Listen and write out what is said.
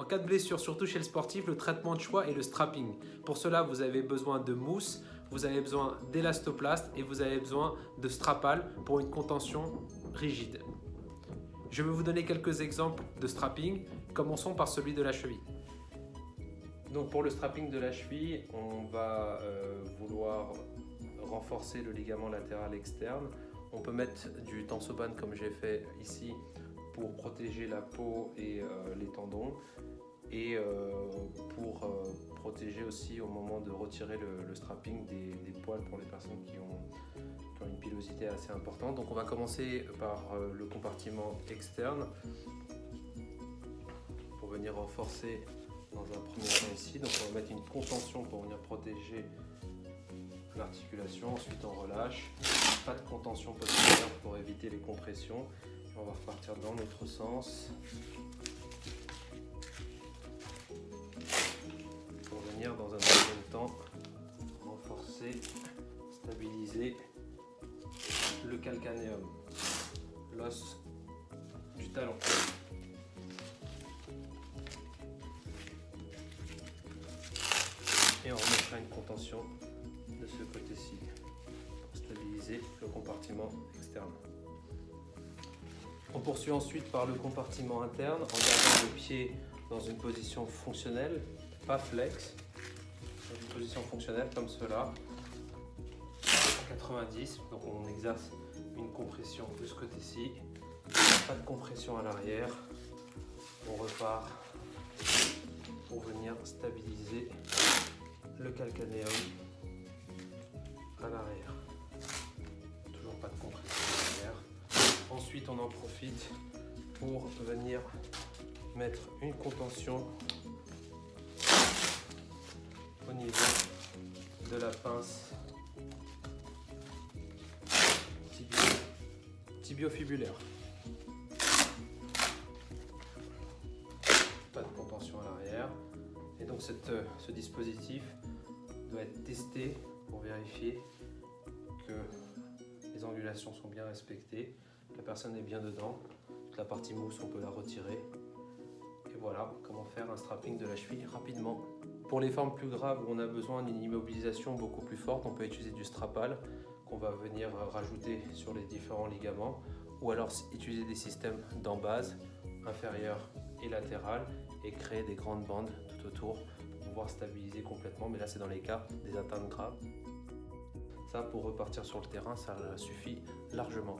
En cas de blessure, surtout chez le sportif, le traitement de choix est le strapping. Pour cela, vous avez besoin de mousse, vous avez besoin d'élastoplast et vous avez besoin de strapal pour une contention rigide. Je vais vous donner quelques exemples de strapping. Commençons par celui de la cheville. Donc pour le strapping de la cheville, on va vouloir renforcer le ligament latéral externe. On peut mettre du tensoban comme j'ai fait ici pour protéger la peau et les tendons et pour protéger aussi au moment de retirer le strapping des poils pour les personnes qui ont une pilosité assez importante. Donc on va commencer par le compartiment externe pour venir renforcer dans un premier temps ici. Donc on va mettre une contention pour venir protéger l'articulation. Ensuite on relâche, pas de contention postérieure pour éviter les compressions. On va repartir dans l'autre sens pour venir dans un deuxième temps renforcer, stabiliser le calcanéum, l'os du talon. Et on remettra une contention de ce côté-ci pour stabiliser le compartiment externe. On poursuit ensuite par le compartiment interne en gardant le pied dans une position fonctionnelle, pas flex, dans une position fonctionnelle comme cela, 90, donc on exerce une compression de ce côté-ci, pas de compression à l'arrière, on repart pour venir stabiliser le calcanéum à l'arrière, toujours pas de compression à l'arrière. Ensuite on en profite pour venir mettre une contention au niveau de la pince tibiofibulaire. Pas de contention à l'arrière. Et donc ce dispositif doit être testé pour vérifier que les angulations sont bien respectées, que la personne est bien dedans. Toute la partie mousse, on peut la retirer. Et voilà comment faire un strapping de la cheville rapidement. Pour les formes plus graves où on a besoin d'une immobilisation beaucoup plus forte, on peut utiliser du strapal qu'on va venir rajouter sur les différents ligaments, ou alors utiliser des systèmes d'embase inférieure et latérale et créer des grandes bandes tout autour pour pouvoir stabiliser complètement, mais là c'est dans les cas des atteintes graves. Ça, pour repartir sur le terrain, ça suffit largement.